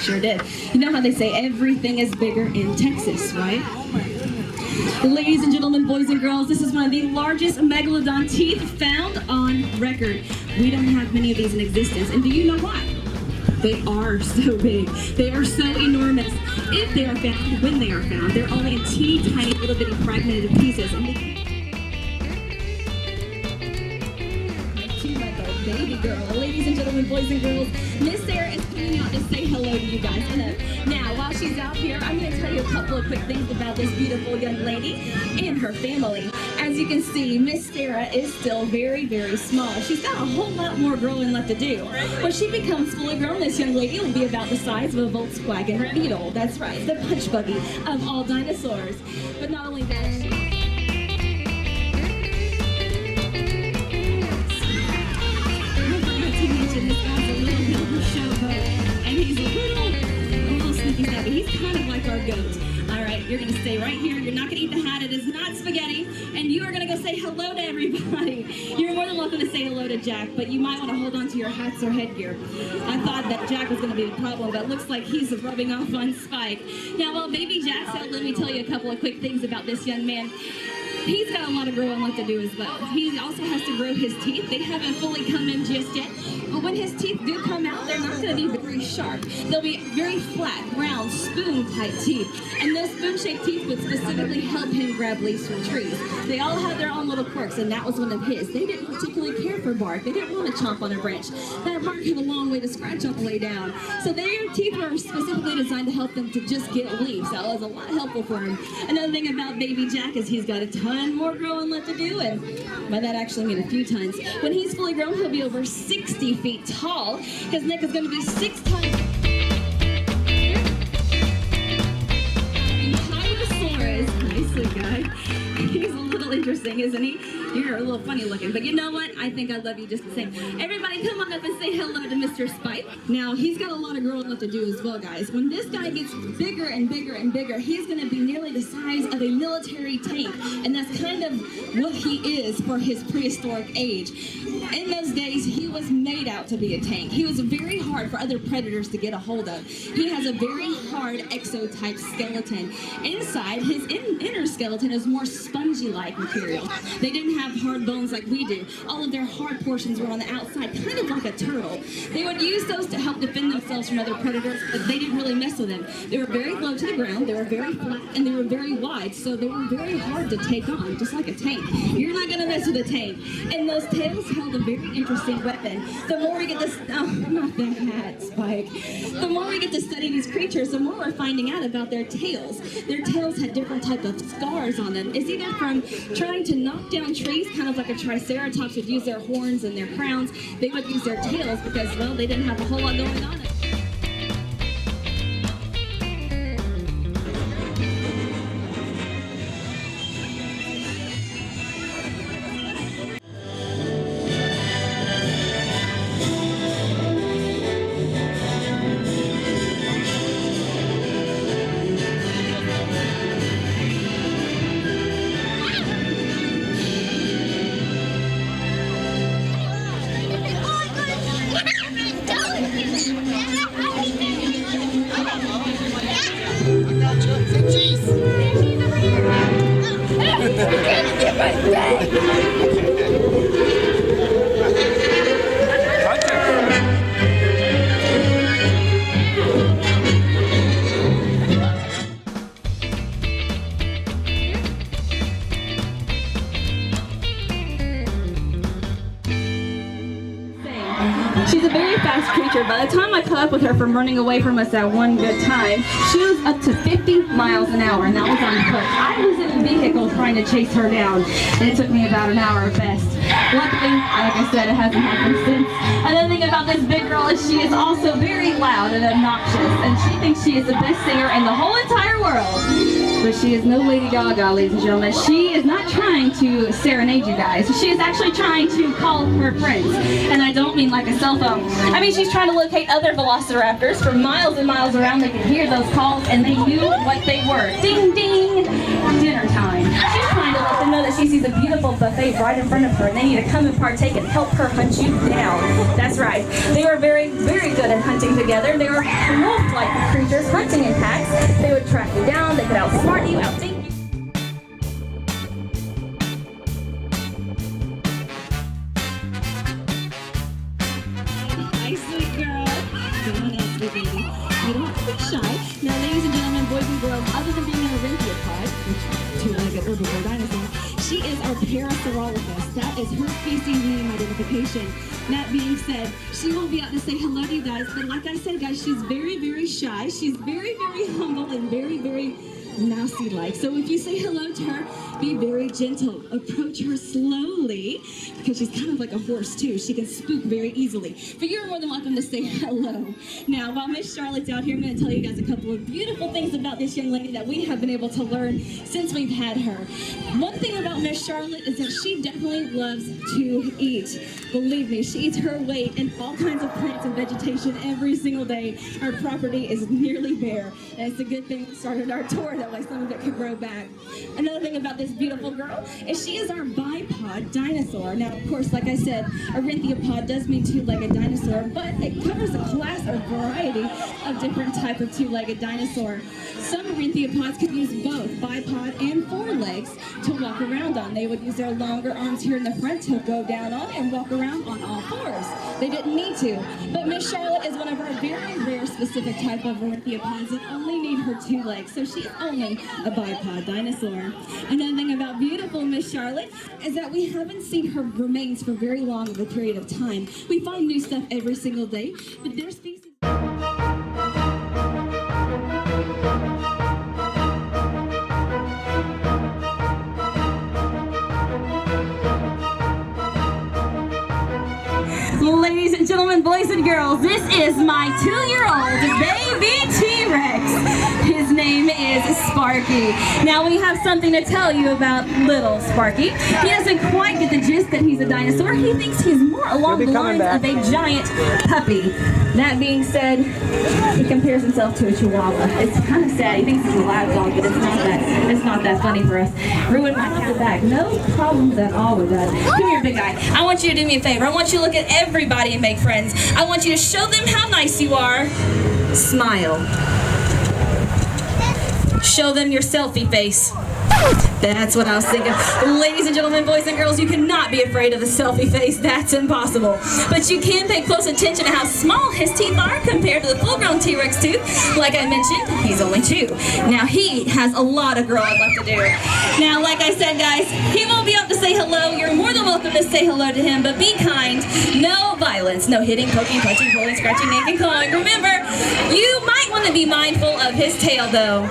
sure did. You know how they say everything is bigger in Texas, right? Ladies and gentlemen, boys and girls, this is one of the largest megalodon teeth found on record. We don't have many of these in existence, and do you know why? They are so big. They are so enormous. If they are found, when they are found, they're only in teeny tiny little bitty fragmented pieces. And baby girl. Ladies and gentlemen, boys and girls, Miss Sarah is coming out to say hello to you guys. Now, while she's out here, I'm going to tell you a couple of quick things about this beautiful young lady and her family. As you can see, Miss Sarah is still very, very small. She's got a whole lot more growing left to do. When she becomes fully grown, this young lady will be about the size of a Volkswagen Beetle. That's right, the punch buggy of all dinosaurs. But not only that, he's kind of like our goat. All right, you're going to stay right here. You're not going to eat the hat. It is not spaghetti. And you are going to go say hello to everybody. You're more than welcome to say hello to Jack, but you might want to hold on to your hats or headgear. I thought that Jack was going to be the problem, but it looks like he's rubbing off on Spike. Now, while baby Jack's out, let me tell you a couple of quick things about this young man. He's got a lot of growing left to do as well. He also has to grow his teeth. They haven't fully come in just yet. But when his teeth do come out, they're not going to be very sharp. They'll be very flat, round, spoon-type teeth. And those spoon-shaped teeth would specifically help him grab leaves from trees. They all have their own little quirks, and that was one of his. They didn't particularly care for bark. They didn't want to chomp on a branch. That bark had a long way to scratch on the way down. So their teeth were specifically designed to help them to just get leaves. That was a lot helpful for him. Another thing about baby Jack is he's got a ton more growing left to do, and by that actually I mean a few tons. When he's fully grown, he'll be over 60 feet tall. His neck is going to be 6 tons. Nicely, guy. He's a little interesting, isn't he? You're a little funny looking, but you know what? I think I love you just the same. Everybody come on up and say hello to Mr. Spike. Now, he's got a lot of growing left to do as well, guys. When this guy gets bigger and bigger and bigger, he's going to be nearly the size of a military tank, and that's kind of what he is for his prehistoric age. In those days, he was made out to be a tank. He was very hard for other predators to get a hold of. He has a very hard exo-type skeleton. Inside, his inner skeleton is more spongy-like material. They didn't have hard bones like we do. All of their hard portions were on the outside, kind of like a turtle. They would use those to help defend themselves from other predators, but they didn't really mess with them. They were very low to the ground, they were very flat, and they were very wide, so they were very hard to take on, just like a tank. You're not going to mess with a tank. And those tails held a very interesting weapon. The more we get to, not the hat, Spike. The more we get to study these creatures, the more we're finding out about their tails. Their tails had different type of scars on them. It's either from trying to knock down trees, kind of like a triceratops would use their horns and their crowns. They would use their tails because, well, they didn't have a whole lot going on. She's a very fast creature. By the time I caught up with her from running away from us at one good time, she was up to 50 miles an hour, and that was on foot. I was in a vehicle trying to chase her down, and it took me about an hour at best. Luckily, like I said, it hasn't happened since. Another thing about this big girl is she is also very loud and obnoxious, and she thinks she is the best singer in the whole entire world. But she is no Lady Gaga, ladies and gentlemen. She is not trying to serenade you guys. She is actually trying to call her friends. And I don't mean like a cell phone. I mean, she's trying to locate other velociraptors for miles and miles around. They could hear those calls, and they knew what they were. Ding, ding, dinner time. She's trying to let them know that she sees a beautiful buffet right in front of her, and they need to come and partake and help her hunt you down. That's right. They were very, very good at hunting together. They were wolf-like creatures hunting in packs. They would track you down. They could outsmart you, outthink you. Hi, sweet girl. Come on in, sweet baby. You don't have to be shy. Now, ladies and gentlemen, boys and girls, other than being an Orinthropod, which two-legged herbivore dinosaur, she is our Parasaurolophus. That is her species name identification. That being said, she won't be out to say hello to you guys, but like I said, guys, she's very, very shy. She's very, very humble and very, very mousy-like. So if you say hello to her, be very gentle. Approach her slowly, because she's kind of like a horse too. She can spook very easily. But you're more than welcome to say hello. Now, while Miss Charlotte's out here, I'm going to tell you guys a couple of beautiful things about this young lady that we have been able to learn since we've had her. One thing about Miss Charlotte is that she definitely loves to eat. Believe me, she eats her weight in all kinds of plants and vegetation every single day. Our property is nearly bare, and it's a good thing we started our tour, that way some of it could grow back. Another thing about this beautiful girl is she is our bipod dinosaur. Now, of course, like I said, Orinthropod does mean two-legged dinosaur, but it covers a class or variety of different type of two-legged dinosaur. Some Orinthropods could use both bipod and four legs to walk around on. They would use their longer arms here in the front to go down on and walk around on all fours. They didn't need to. But Miss Charlotte is one of our very rare specific type of Orinthropods that only need her two legs, so she's only a bipod dinosaur. Another thing about beautiful Miss Charlotte is that we haven't seen her remains for very long of a period of time. We find new stuff every single day, but their species... Ladies and gentlemen, boys and girls, this is my 2-year-old baby T-Rex. His name is Sparky. Now we have something to tell you about little Sparky. He doesn't quite get the gist that he's a dinosaur. He thinks he's more along the lines of a giant puppy. That being said, he compares himself to a chihuahua. It's kind of sad. He thinks he's a lab dog, but it's not that funny for us. Ruin my cat back. No problems at all with that. Come here, big guy. I want you to do me a favor. I want you to look at everybody and make friends. I want you to show them how nice you are. Smile. Show them your selfie face. That's what I was thinking. Ladies and gentlemen, boys and girls, you cannot be afraid of the selfie face. That's impossible. But you can pay close attention to how small his teeth are compared to the full-grown T-Rex tooth. Like I mentioned, he's only 2. Now, he has a lot of growing left to do. Now, like I said, guys, he won't be up to say hello. You're more than welcome to say hello to him, but be kind. No violence. No hitting, poking, punching, pulling, scratching, yanking, clawing. Remember, you might want to be mindful of his tail, though.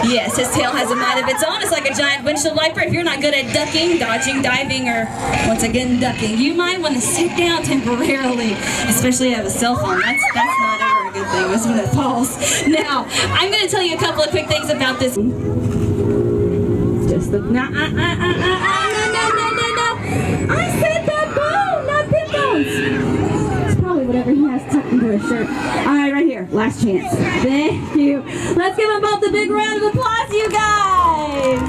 Yes, his tail has a mind of its own. It's like a giant windshield wiper. If you're not good at ducking, dodging, diving, or once again ducking, you might want to sit down temporarily, especially if you have a cell phone. That's not ever a good thing. That's when it falls. Now, I'm going to tell you a couple of quick things about this. Just the no. I said that bone, not pin bones. It's probably whatever he has tucked into his shirt. All right, right here. Last chance. Thank you. Let's give them both a big round of applause, you guys.